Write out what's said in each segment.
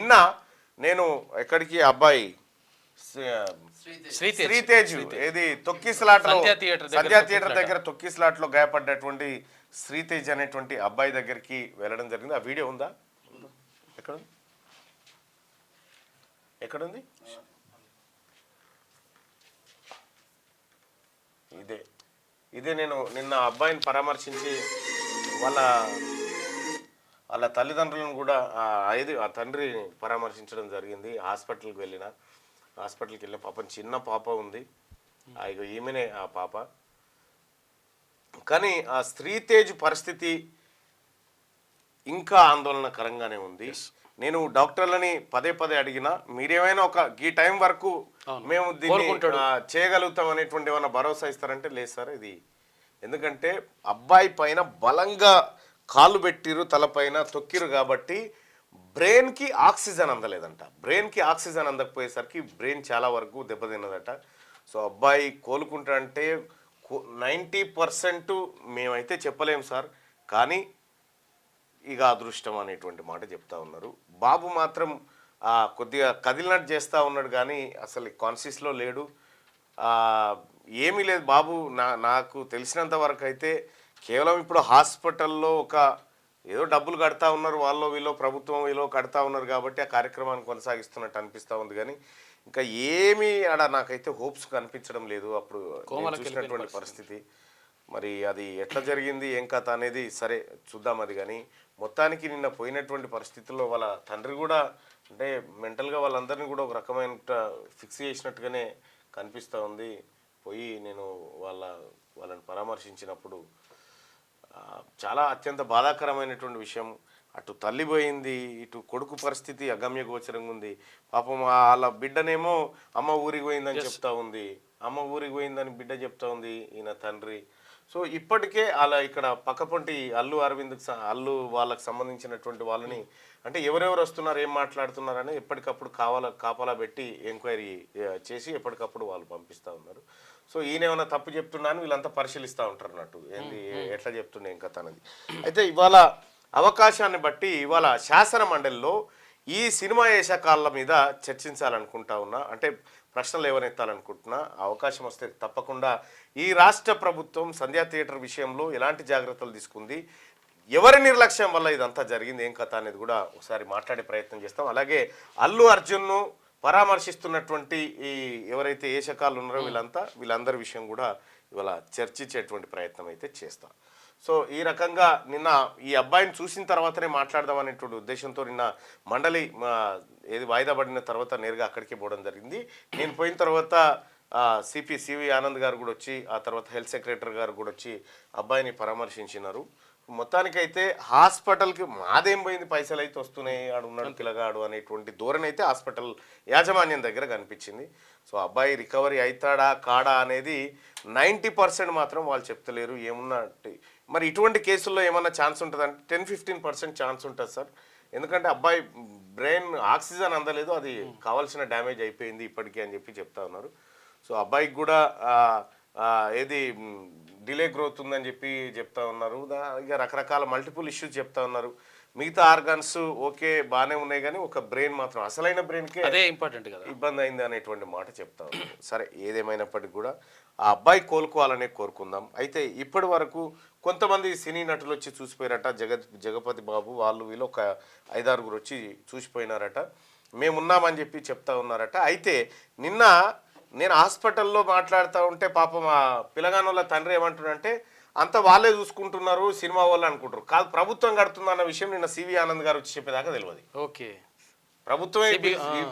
నిన్న నేను ఎక్కడికి అబ్బాయి శ్రీతేజ్ ఏది తొక్కిసలాటలో సంధ్యా థియేటర్ దగ్గర తొక్కిసలాటలో గాయపడ్డటువంటి శ్రీతేజ్ అనేటువంటి అబ్బాయి దగ్గరికి వెళ్ళడం జరిగింది. ఆ వీడియో ఉందా? ఎక్కడుంది? ఇదే నేను నిన్న అబ్బాయిని పరామర్శించి వాళ్ళ తల్లిదండ్రులను కూడా ఆ తండ్రిని పరామర్శించడం జరిగింది. హాస్పిటల్కి వెళ్ళిన పాపం చిన్న పాప ఉంది, ఈమెనే ఆ పాప. కానీ ఆ శ్రీతేజ్ పరిస్థితి ఇంకా ఆందోళనకరంగానే ఉంది. నేను డాక్టర్లని పదే అడిగినా మీరేమైనా ఈ టైం వరకు మేము దీన్ని చేయగలుగుతాం అనేటువంటి ఏమైనా భరోసా ఇస్తారంటే లేదు సార్ ఇది. ఎందుకంటే అబ్బాయి పైన బలంగా కాళ్ళు పెట్టిరు, తలపైన తొక్కిరు కాబట్టి బ్రెయిన్కి ఆక్సిజన్ అందలేదంట. బ్రెయిన్కి ఆక్సిజన్ అందకపోయేసరికి బ్రెయిన్ చాలా వరకు దెబ్బతిన్నదట. సో అబ్బాయి కోలుకుంటాడంటే 90% మేమైతే చెప్పలేము సార్, కానీ ఇక అదృష్టం అనేటువంటి మాట చెప్తా ఉన్నారు. బాబు మాత్రం కొద్దిగా కదిలినట్టు చేస్తూ ఉన్నాడు కానీ అసలు కాన్షియస్లో లేడు, ఏమీ లేదు బాబు. నాకు తెలిసినంత వరకు అయితే కేవలం ఇప్పుడు హాస్పిటల్లో ఏదో డబ్బులు కడతా ఉన్నారు, వాళ్ళు వీళ్ళు ప్రభుత్వం వీళ్ళు కడతా ఉన్నారు కాబట్టి ఆ కార్యక్రమాన్ని కొనసాగిస్తున్నట్టు అనిపిస్తూ ఉంది. కానీ ఇంకా ఏమీ నాకైతే హోప్స్ కనిపించడం లేదు అప్పుడు చూసినటువంటి పరిస్థితి. మరి అది ఎట్లా జరిగింది ఏం కథ అనేది సరే చూద్దాం అది. కానీ మొత్తానికి నిన్న పోయినటువంటి పరిస్థితుల్లో వాళ్ళ తండ్రి కూడా అంటే మెంటల్గా వాళ్ళందరినీ కూడా ఒక రకమైన ఫిక్స్ చేసినట్టుగానే కనిపిస్తూ ఉంది. పోయి నేను వాళ్ళని పరామర్శించినప్పుడు చాలా అత్యంత బాధాకరమైనటువంటి విషయం. అటు తల్లి పోయింది, ఇటు కొడుకు పరిస్థితి అగమ్య గోచరంగా ఉంది. పాపం వాళ్ళ బిడ్డనేమో అమ్మ ఊరికి పోయిందని చెప్తా ఉంది, అమ్మ ఊరికి పోయిందని బిడ్డ చెప్తా ఉంది ఈయన తండ్రి. సో ఇప్పటికే అలా ఇక్కడ పక్కపొంటి అల్లు వాళ్ళకి సంబంధించినటువంటి వాళ్ళని అంటే ఎవరెవరు వస్తున్నారు ఏం మాట్లాడుతున్నారు అని ఎప్పటికప్పుడు కాపలా పెట్టి ఎంక్వైరీ చేసి ఎప్పటికప్పుడు వాళ్ళు పంపిస్తూ ఉన్నారు. సో ఈయన ఏమైనా తప్పు చెప్తున్నాను వీళ్ళంతా పరిశీలిస్తూ ఉంటారు అన్నట్టు ఏంది ఎట్లా చెప్తున్నా ఇంకా తనది. అయితే ఇవాళ అవకాశాన్ని బట్టి ఇవాళ శాసన మండలిలో ఈ సినిమా వేషకాల మీద చర్చించాలనుకుంటా ఉన్నా, అంటే ప్రశ్నలు ఎవరెత్తాలనుకుంటున్నా. అవకాశం వస్తే తప్పకుండా ఈ రాష్ట్ర ప్రభుత్వం సంధ్యా థియేటర్ విషయంలో ఎలాంటి జాగ్రత్తలు తీసుకుంది, ఎవరి నిర్లక్ష్యం వల్ల ఇదంతా జరిగింది ఏం కథ అనేది కూడా ఒకసారి మాట్లాడే ప్రయత్నం చేస్తాం. అలాగే అల్లు అర్జున్ను పరామర్శిస్తున్నటువంటి ఈ ఎవరైతే ఏషకాలు ఉన్నారో వీళ్ళందరి విషయం కూడా ఇవాళ చర్చించేటువంటి ప్రయత్నం అయితే చేస్తాం. సో ఈ రకంగా నిన్న ఈ అబ్బాయిని చూసిన తర్వాతనే మాట్లాడదాం అనేటువంటి ఉద్దేశంతో నిన్న మండలి ఏది వాయిదా పడిన తర్వాత నేరుగా అక్కడికి పోవడం జరిగింది. నేను పోయిన తర్వాత సివి ఆనంద్ గారు కూడా వచ్చి, ఆ తర్వాత హెల్త్ సెక్రటరీ గారు కూడా వచ్చి అబ్బాయిని పరామర్శించినారు. మొత్తానికైతే హాస్పిటల్కి మాదేం పోయింది, పైసలు అయితే వస్తున్నాయి, ఆడు ఉన్నాడు పిల్లగాడు అనేటువంటి ధోరణి అయితే హాస్పిటల్ యాజమాన్యం దగ్గర కనిపించింది. సో అబ్బాయి రికవరీ అవుతాడా కాడా అనేది 90% మాత్రం వాళ్ళు చెప్తలేరు. ఏమున్నట్టు మరి ఇటువంటి కేసుల్లో ఏమన్నా ఛాన్స్ ఉంటుందంటే 10-15% ఛాన్స్ ఉంటుంది సార్. ఎందుకంటే అబ్బాయి బ్రెయిన్ ఆక్సిజన్ అందలేదు, అది కావాల్సిన డ్యామేజ్ అయిపోయింది ఇప్పటికీ అని చెప్పి చెప్తా ఉన్నారు. సో అబ్బాయికి కూడా ఏది డిలే గ్రోత్ ఉందని చెప్పి చెప్తా ఉన్నారు. ఇక రకరకాల మల్టిపుల్ ఇష్యూస్ చెప్తా ఉన్నారు. మిగతా ఆర్గాన్స్ ఓకే బాగానే ఉన్నాయి కానీ ఒక బ్రెయిన్ మాత్రం అసలైన బ్రెయిన్కే అదే ఇంపార్టెంట్ కదా, ఇబ్బంది అయింది అనేటువంటి మాట చెప్తా ఉన్నారు. సరే ఏదేమైనప్పటికీ కూడా ఆ అబ్బాయి కోలుకోవాలనే కోరుకుందాం. అయితే ఇప్పటి వరకు కొంతమంది సినీ నటులు వచ్చి చూసిపోయారట, జగపతి బాబు వాళ్ళు వీళ్ళు ఒక 5-6 వచ్చి చూసిపోయినారట, మేమున్నామని చెప్పి చెప్తా ఉన్నారట. అయితే నిన్న నేను హాస్పిటల్లో మాట్లాడుతూ ఉంటే పాపం ఆ పిల్లగానోళ్ళ తండ్రి ఏమంటున్నాడంటే అంతా వాళ్ళే చూసుకుంటున్నారు సినిమా వాళ్ళు అనుకుంటారు, కాదు ప్రభుత్వం కడుతుందన్న విషయం నిన్న సివి ఆనంద్ గారు వచ్చి చెప్పేదాకా తెలియదు. ఓకే ప్రభుత్వమే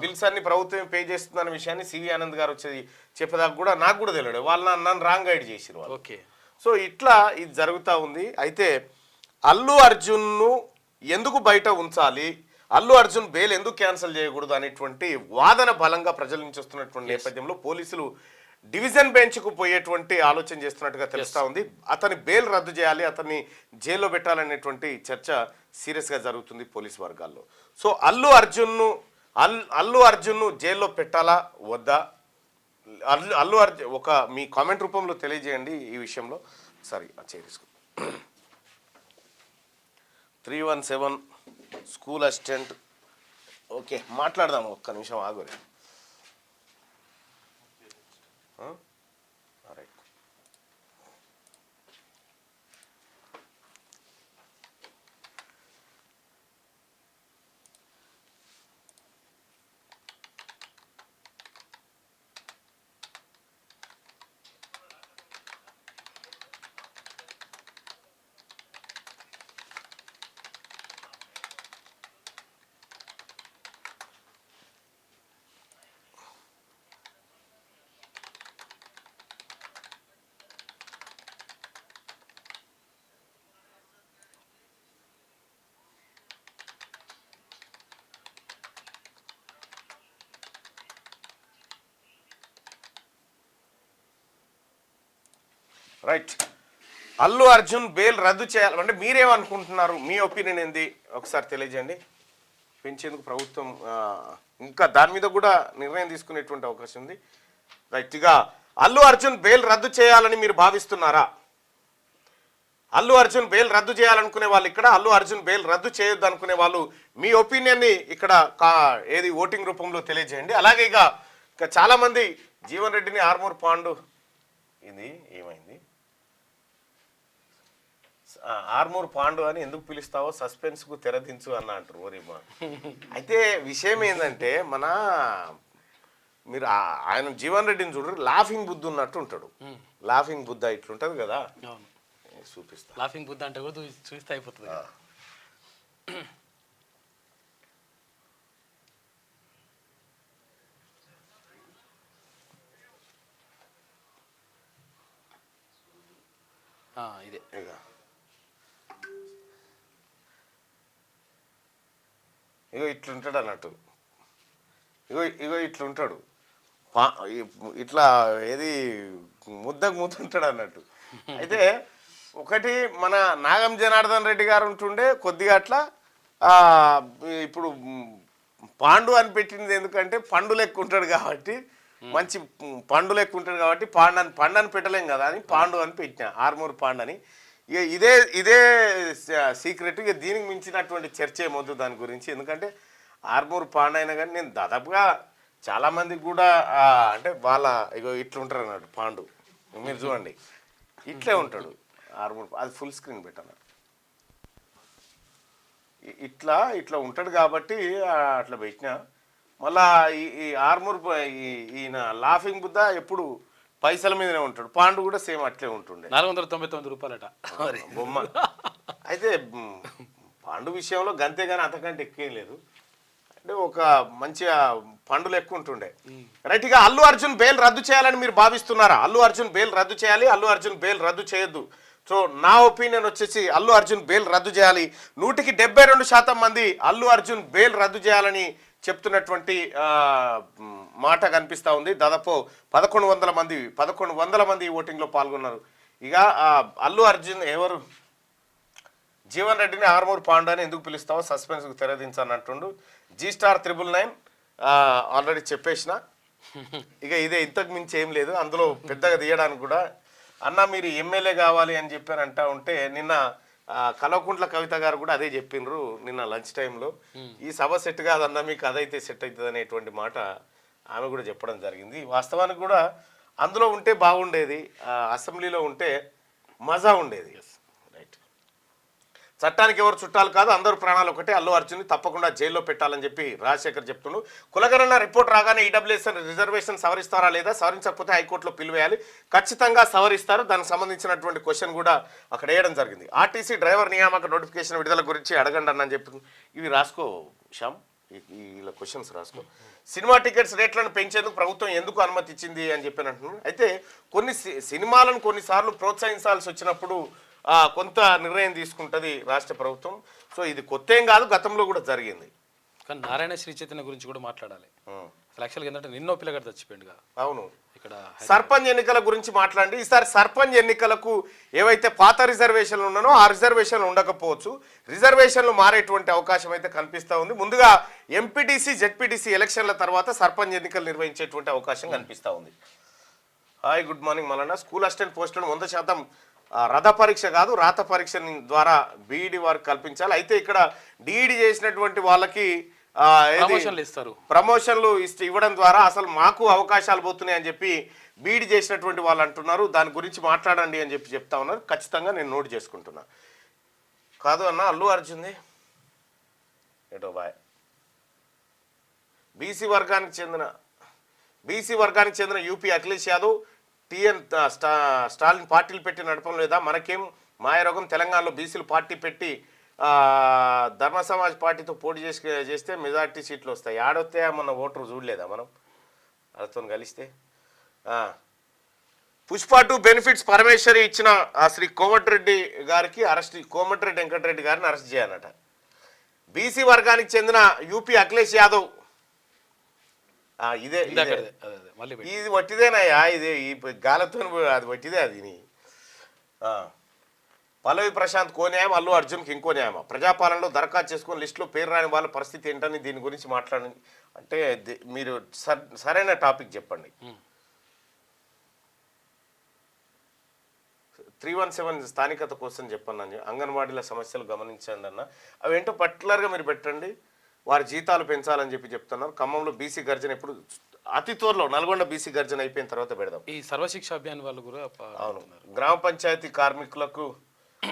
బిల్స్ అన్ని ప్రభుత్వమే పే చేస్తుందన్న విషయాన్ని సివి ఆనంద్ గారు వచ్చేది చెప్పేదాకా కూడా నాకు కూడా తెలియదు. వాళ్ళు నన్ను రాంగ్ గైడ్ చేసిరు వాళ్ళు. ఓకే సో ఇట్లా ఇది జరుగుతూ ఉంది. అయితే అల్లు అర్జున్ను ఎందుకు బయట ఉంచాలి, అల్లు అర్జున్ బెయిల్ ఎందుకు క్యాన్సిల్ చేయకూడదు అనేటువంటి వాదన బలంగా ప్రజల నుంచి వస్తున్నటువంటి నేపథ్యంలో పోలీసులు డివిజన్ బెంచ్కు పోయేటువంటి ఆలోచన చేస్తున్నట్టుగా తెలుస్తూ ఉంది. అతని బెయిల్ రద్దు చేయాలి, అతన్ని జైల్లో పెట్టాలనేటువంటి చర్చ సీరియస్గా జరుగుతుంది పోలీస్ వర్గాల్లో. సో అల్లు అర్జున్ను జైల్లో పెట్టాలా వద్దా, అల్లు అర్జున్ మీ కామెంట్ రూపంలో తెలియజేయండి ఈ విషయంలో. సరే చేయించుకో 317 స్కూల్ అసిస్టెంట్ ఓకే మాట్లాడదాం, ఒక్క నిమిషం ఆగురి. Right. Right. Allu Arjun bail రద్దు చేయాలి అంటే మీరేమనుకుంటున్నారు, మీ ఒపీనియన్ ఏంది ఒకసారి తెలియజేయండి. పెంచేందుకు ప్రభుత్వం ఇంకా దాని మీద కూడా నిర్ణయం తీసుకునేటువంటి అవకాశం ఉంది. రైట్గా అల్లు అర్జున్ బెయిల్ రద్దు చేయాలని మీరు భావిస్తున్నారా? అల్లు అర్జున్ బెయిల్ రద్దు చేయాలనుకునే వాళ్ళు ఇక్కడ, అల్లు అర్జున్ బెయిల్ రద్దు చేయొద్దు అనుకునే వాళ్ళు మీ ఒపీనియన్ని ఇక్కడ ఏది ఓటింగ్ రూపంలో తెలియజేయండి. అలాగే ఇక చాలామంది జీవన్ రెడ్డిని ఆర్మూర్ పాండు ఇది ఏమైంది ఆర్మూర్ పాండు అని ఎందుకు పిలుస్తావో సస్పెన్స్కు తెరదించు అన్న అంటారు ఓరిమా. అయితే విషయం ఏంటంటే మీరు ఆయన జీవన్ రెడ్డిని చూడరు, లాఫింగ్ బుద్ధ ఉన్నట్టు ఉంటాడు. లాఫింగ్ బుద్ధ ఇట్లుంటది కదా, చూపిస్తా. లాఫింగ్ బుద్ధ అంటే కూడా చూస్తే అయిపోతుంది. ఇదే ఇగో ఇట్లుంటాడు అన్నట్టు, ఇగో ఇట్లుంటాడు, ఇట్లా ఏది ముద్దుంటాడు అన్నట్టు. అయితే ఒకటి మన నాగం జనార్దన్ రెడ్డి గారు ఉంటుండే కొద్దిగా అట్లా, ఇప్పుడు పాండు అని పెట్టింది ఎందుకంటే పండు లెక్క ఉంటాడు కాబట్టి, మంచి పండు లెక్క ఉంటాడు కాబట్టి పండు అని పెట్టలేం కదా అని పాండు అని పెట్టిన, ఆర్మూర్ పాండు అని. ఇక ఇదే సీక్రెట్. ఇక దీనికి మించినటువంటి చర్చ ఏమొద్దు దాని గురించి, ఎందుకంటే ఆర్మూర్ పాండు అయినా కానీ నేను దాదాపుగా చాలామందికి కూడా అంటే వాళ్ళ ఇగో ఇట్లుంటారు అన్నట్టు పాండు. మీరు చూడండి ఇట్లే ఉంటాడు ఆర్మూర్, అది ఫుల్ స్క్రీన్ పెట్టాను. ఇట్లా ఉంటాడు కాబట్టి అట్లా పెట్టినా. మళ్ళా ఈ ఆర్మూర్ ఈయన లాఫింగ్ బుద్ధ ఎప్పుడు పైసల మీదనే ఉంటాడు, పాండు కూడా సేమ్ అట్లే ఉంటుండే. 499 రూపాయలట బొమ్మ. అయితే పాండు విషయంలో గంతే కానీ అంతకంటే ఎక్కువేం లేదు, అంటే ఒక మంచిగా పండులు ఎక్కువ ఉంటుండే. రైట్గా అల్లు అర్జున్ బెయిల్ రద్దు చేయాలని మీరు భావిస్తున్నారా? అల్లు అర్జున్ బెయిల్ రద్దు చేయాలి, అల్లు అర్జున్ బెయిల్ రద్దు చేయొద్దు. సో నా ఒపీనియన్ వచ్చేసి అల్లు అర్జున్ బెయిల్ రద్దు చేయాలి. 172% మంది అల్లు అర్జున్ బెయిల్ రద్దు చేయాలని చెప్తున్నటువంటి మాట కనిపిస్తూ ఉంది. దాదాపు 1100 మంది ఈ ఓటింగ్లో పాల్గొన్నారు. ఇక అల్లు అర్జున్ ఎవరు జీవన్ రెడ్డిని ఆర్మూర్ పాండు అని ఎందుకు పిలుస్తావో సస్పెన్స్కు తెరదించని అంటుండు. G*9 ఆల్రెడీ చెప్పేసిన. ఇక ఇదే, ఇంతకు మించి ఏం లేదు అందులో పెద్దగా తీయడానికి కూడా. అన్న మీరు ఎమ్మెల్యే కావాలి అని చెప్పారు అంటా ఉంటే నిన్న కల్వకుంట్ల కవిత గారు కూడా అదే చెప్పిండ్రు నిన్న లంచ్ టైంలో. ఈ సభ సెట్ కాదన్నా, మీకు అదైతే సెట్ అవుతుంది అనేటువంటి మాట ఆమె కూడా చెప్పడం జరిగింది. వాస్తవానికి కూడా అందులో ఉంటే బాగుండేది, అసెంబ్లీలో ఉంటే మజా ఉండేది. రైట్. చట్టానికి ఎవరు చుట్టాలు కాదు, అందరూ ప్రాణాలు ఒకటే. అల్లు అర్జున్ని తప్పకుండా జైల్లో పెట్టాలని చెప్పి రాజశేఖర్ చెప్తుండు. కులగణన రిపోర్ట్ రాగానే ఈడబ్ల్యూఎస్ రిజర్వేషన్ సవరిస్తారా లేదా, సవరించకపోతే హైకోర్టులో పిలువేయాలి, ఖచ్చితంగా సవరిస్తారు. దానికి సంబంధించినటువంటి క్వశ్చన్ కూడా అక్కడ వేయడం జరిగింది. ఆర్టీసీ డ్రైవర్ నియామక నోటిఫికేషన్ విడుదల గురించి అడగండి అని చెప్పి ఇవి రాసుకో శ్యామ్, ఇలా క్వశ్చన్స్ రాసుకో. సినిమా టికెట్స్ రేట్లను పెంచేందుకు ప్రభుత్వం ఎందుకు అనుమతి ఇచ్చింది అని చెప్పి అంటున్నాను. అయితే కొన్ని సినిమాలను కొన్నిసార్లు ప్రోత్సహించాల్సి వచ్చినప్పుడు కొంత నిర్ణయం తీసుకుంటుంది రాష్ట్ర ప్రభుత్వం. సో ఇది కొత్త ఏం కాదు, గతంలో కూడా జరిగింది. కానీ నారాయణ శ్రీ చైతన్య గురించి కూడా మాట్లాడాలి. అసలు యాక్చువల్గా ఏంటంటే నిన్నో పిల్లగాడు చచ్చిపోయింది. అవును. ఇక్కడ సర్పంచ్ ఎన్నికల గురించి మాట్లాడండి. ఈసారి సర్పంచ్ ఎన్నికలకు ఏవైతే పాత రిజర్వేషన్లు ఉన్నానో ఆ రిజర్వేషన్లు ఉండకపోవచ్చు, రిజర్వేషన్లు మారేటువంటి అవకాశం అయితే కనిపిస్తూ ఉంది. ముందుగా ఎంపీటీసీ జెడ్పీటీసీ ఎలక్షన్ల తర్వాత సర్పంచ్ ఎన్నికలు నిర్వహించేటువంటి అవకాశం కనిపిస్తూ ఉంది. Hi, good morning Mallanna. School assistant పోస్టులను 100% రథ పరీక్ష కాదు, రాత పరీక్ష ద్వారా బీఈడి వారికి కల్పించాలి. అయితే ఇక్కడ డిఈడి చేసినటువంటి వాళ్ళకి ప్రమోషన్లు ఇస్తారు. ప్రమోషన్లు ఇవ్వడం ద్వారా అసలు మాకు అవకాశాలు పోతున్నాయి అని చెప్పి బీడ్ చేసినటువంటి వాళ్ళు అంటున్నారు. దాని గురించి మాట్లాడండి అని చెప్పి చెప్తా ఉన్నారు. ఖచ్చితంగా నేను నోట్ చేసుకుంటున్నా. కాదు అన్న, అల్లు అర్జున్ది ఏటో బాయ్ బీసీ వర్గానికి చెందిన యూపీ అఖిలేష్ యాదవ్ టిఎన్ స్టాలిన్ పార్టీలు పెట్టి నడపడం లేదా, మనకేం మాయరోగం, తెలంగాణలో బీసీలు పార్టీ పెట్టి ధర్మ సమాజ్ పార్టీతో పోటీ చేస్తే మెజార్టీ సీట్లు వస్తాయి. ఆడొస్తే మన ఓటరు చూడలేదా మనం వాళ్ళతో కలిస్తే. పుష్ప 2 బెనిఫిట్స్ పరమేశ్వరి ఇచ్చిన శ్రీ కోమటిరెడ్డి గారికి కోమటిరెడ్డి వెంకటరెడ్డి గారిని అరెస్ట్ చేయాలట. బీసీ వర్గానికి చెందిన యూపీ అఖిలేష్ యాదవ్ ఇది వట్టిదేనాయా, ఇది ఈ గాలతో అది వట్టిదే. అది పల్లవి ప్రశాంత్ కో న్యాయం, అల్లు అర్జున్కి ఇంకో న్యాయమా? ప్రజాపాలనలో దరఖాస్తు చేసుకుని లిస్టులో పేరు రాని వాళ్ళ పరిస్థితి ఏంటని దీని గురించి మాట్లాడండి అంటే మీరు సరైన టాపిక్ చెప్పండి. 317 స్థానికత కోసం చెప్పండి. అంగన్వాడీల సమస్యలు గమనించండి అన్న. అవి ఏంటో పర్టికులర్గా మీరు పెట్టండి. వారి జీతాలు పెంచాలని చెప్పి చెప్తున్నారు. ఖమ్మంలో బీసీ గర్జన ఎప్పుడు అతి త్వరలో, నల్గొండ బీసీ గర్జన అయిపోయిన తర్వాత పెడదాం. ఈ సర్వశిక్ష అభియాన్ వాళ్ళు కూడా అవును, గ్రామ పంచాయతీ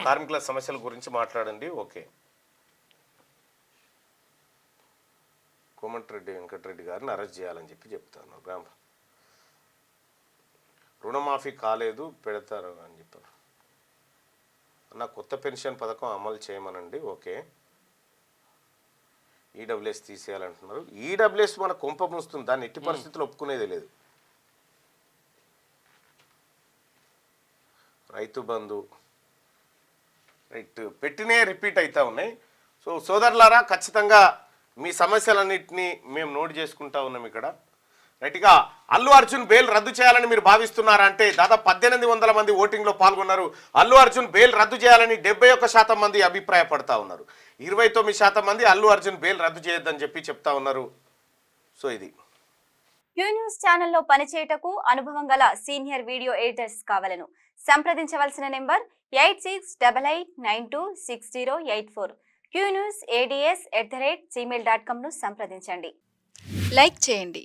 కార్మికుల సమస్యల గురించి మాట్లాడండి. ఓకే, కోమటిరెడ్డి వెంకటరెడ్డి గారిని అరెస్ట్ చేయాలని చెప్పి చెప్తాను. రుణమాఫీ కాలేదు, పెడతారు అని చెప్పారు. నా కొత్త పెన్షన్ పథకం అమలు చేయమనండి. Okay, EWS తీసేయాలంటున్నారు. ఈడబ్ల్యూఎస్ మన కొంప మూస్తుంది, దాన్ని ఎట్టి పరిస్థితుల్లో ఒప్పుకునేది లేదు. రైతు బంధు రైట్ పెట్టినే రిపీట్ అవుతా ఉన్నాయి. సో సోదరులారా, ఖచ్చితంగా మీ సమస్యలన్నింటినీ మేము నోట్ చేసుకుంటా ఉన్నాం ఇక్కడ. రైట్గా అల్లు అర్జున్ బెయిల్ రద్దు చేయాలని మీరు భావిస్తున్నారా అంటే దాదాపు 1800 మంది ఓటింగ్లో పాల్గొన్నారు. అల్లు అర్జున్ బెయిల్ రద్దు చేయాలని 71% మంది అభిప్రాయపడతా ఉన్నారు. 29% మంది అల్లు అర్జున్ బెయిల్ రద్దు చేయొద్దని చెప్పి చెప్తా ఉన్నారు. సో ఇది క్యూ న్యూస్ ఛానల్లో పనిచేయటకు అనుభవం గల సీనియర్ వీడియో ఎడిటర్స్ కావాలను సంప్రదించవలసిన నెంబర్ 8688926084. qnewsads@gmail.com ను సంప్రదించండి. లైక్ చేయండి,